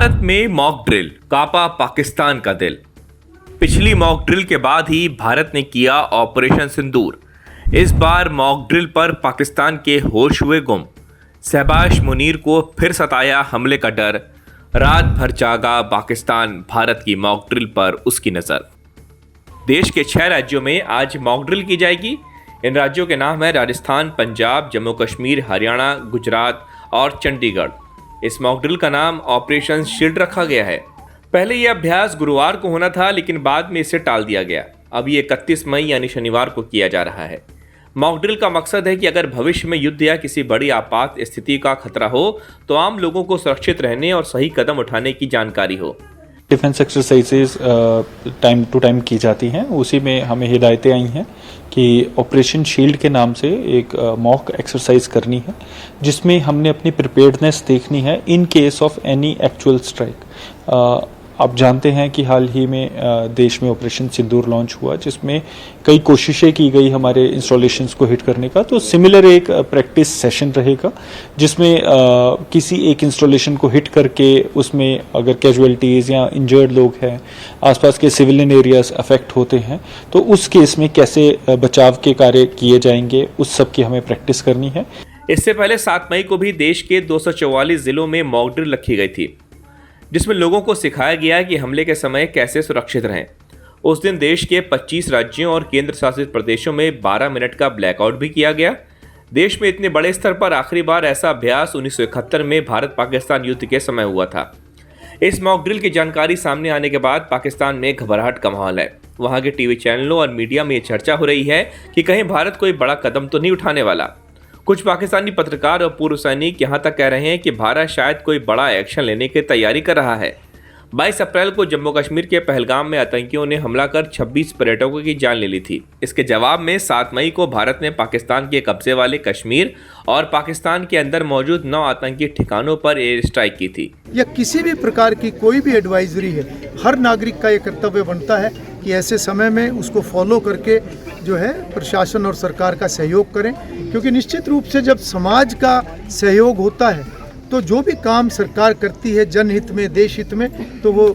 भारत में mock drill कांपा पाकिस्तान का दिल। पिछली मॉक ड्रिल के बाद ही भारत ने किया ऑपरेशन सिंदूर। इस बार मॉक ड्रिल पर पाकिस्तान के होश हुए गुम। शहबाज मुनीर को फिर सताया हमले का डर। रात भर जागा पाकिस्तान, भारत की मॉक ड्रिल पर उसकी नज़र। देश के 6 राज्यों में आज मॉक ड्रिल की जाएगी। इन राज्यों के नाम है राजस्थान, पंजाब, जम्मू कश्मीर, हरियाणा, गुजरात और चंडीगढ़। इस मॉक ड्रिल का नाम ऑपरेशन शील्ड रखा गया है। पहले यह अभ्यास गुरुवार को होना था, लेकिन बाद में इसे टाल दिया गया। अब ये 31 मई यानी शनिवार को किया जा रहा है। मॉक ड्रिल का मकसद है कि अगर भविष्य में युद्ध या किसी बड़ी आपात स्थिति का खतरा हो तो आम लोगों को सुरक्षित रहने और सही कदम उठाने की जानकारी हो। Defence exercises time to time की जाती हैं। उसी में हमें हिदायतें आई हैं कि ऑपरेशन शील्ड के नाम से एक मॉक एक्सरसाइज करनी है, जिसमें हमने अपनी प्रिपेयर्डनेस देखनी है in case of any actual strike. आप जानते हैं कि हाल ही में देश में ऑपरेशन सिंदूर लॉन्च हुआ, जिसमें कई कोशिशें की गई हमारे इंस्टॉलेशंस को हिट करने का। तो सिमिलर एक प्रैक्टिस सेशन रहेगा, जिसमें किसी एक इंस्टॉलेशन को हिट करके उसमें अगर कैजुअलिटीज़ या इंजर्ड लोग हैं, आसपास के सिविलियन एरियाज अफेक्ट होते हैं, तो उस केस में कैसे बचाव के कार्य किए जाएंगे, उस सब की हमें प्रैक्टिस करनी है। इससे पहले 7 मई को भी देश के 244 जिलों में मॉक ड्रिल रखी गई थी, जिसमें लोगों को सिखाया गया कि हमले के समय कैसे सुरक्षित रहें। उस दिन देश के 25 राज्यों और केंद्र शासित प्रदेशों में 12 मिनट का ब्लैकआउट भी किया गया। देश में इतने बड़े स्तर पर आखिरी बार ऐसा अभ्यास 1971 में भारत पाकिस्तान युद्ध के समय हुआ था। इस मॉक ड्रिल की जानकारी सामने आने के बाद पाकिस्तान में घबराहट का माहौल है। वहां के टीवी चैनलों और मीडिया में ये चर्चा हो रही है कि कहीं भारत कोई बड़ा कदम तो नहीं उठाने वाला। कुछ पाकिस्तानी पत्रकार और पूर्व सैनिक यहां तक कह रहे हैं कि भारत शायद कोई बड़ा एक्शन लेने की तैयारी कर रहा है। 22 अप्रैल को जम्मू कश्मीर के पहलगाम में आतंकियों ने हमला कर 26 पर्यटकों की जान ले ली थी। इसके जवाब में 7 मई को भारत ने पाकिस्तान के कब्जे वाले कश्मीर और पाकिस्तान के अंदर मौजूद 9 आतंकी ठिकानों पर एयर स्ट्राइक की थी। या किसी भी प्रकार की कोई भी एडवाइजरी है, हर नागरिक का ये कर्तव्य बनता है कि ऐसे समय में उसको फॉलो करके जो है प्रशासन और सरकार का सहयोग करें, क्योंकि निश्चित रूप से जब समाज का सहयोग होता है तो जो भी काम सरकार करती है जनहित में, देश हित में, तो वो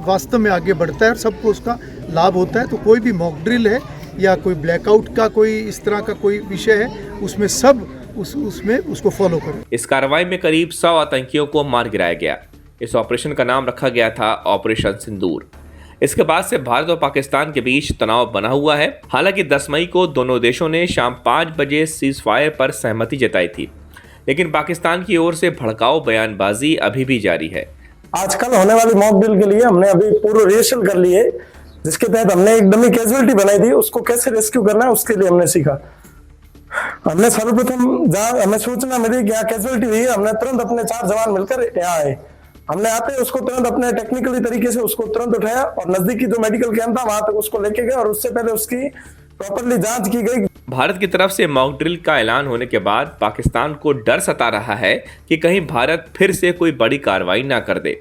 वास्तव में आगे बढ़ता है और सबको उसका लाभ होता है। तो कोई भी मॉक ड्रिल है या कोई ब्लैकआउट का कोई इस तरह का कोई विषय है, उसमें सब उसमें उसको फॉलो करें। इस कार्रवाई में करीब 100 आतंकियों को मार गिराया गया। इस ऑपरेशन का नाम रखा गया था ऑपरेशन सिंदूर। इसके बाद से भारत और पाकिस्तान के बीच तनाव बना हुआ है। हालांकि 10 मई को दोनों देशों ने शाम 5 बजे सीज फायर पर सहमति जताई थी, लेकिन पाकिस्तान की ओर से भड़काऊ बयानबाजी अभी भी जारी है। आजकल होने वाली मॉक ड्रिल के लिए हमने अभी पूर्व रिहर्सल कर ली है, जिसके तहत हमने एक डमी कैजुअलिटी बनाई थी, उसको कैसे रेस्क्यू करना है उसके लिए हमने सीखा। हमने सर्वप्रथम जहाँ हमें सूचना मिली कि यहाँ कैजुअलिटी हुई है, हमने तुरंत अपने 4 जवान मिलकर यहाँ आए। हमने आते ही उसको तुरंत अपने टेक्निकली तरीके से उसको तुरंत उठाया और नजदीकी जो मेडिकल कैंप था वहां तक उसको लेके गए और उससे पहले उसकी प्रॉपर्ली जांच की गई। भारत की तरफ से मॉक ड्रिल का ऐलान होने के बाद पाकिस्तान को डर सता रहा है कि कहीं भारत फिर से कोई बड़ी कार्रवाई ना कर दे।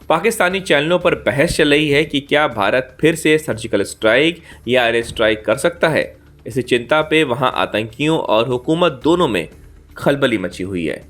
पाकिस्तानी चैनलों पर बहस चल रही है कि क्या भारत फिर से सर्जिकल स्ट्राइक या एयर स्ट्राइक कर सकता है। इसी चिंता पे वहां आतंकियों और हुकूमत दोनों में खलबली मची हुई है।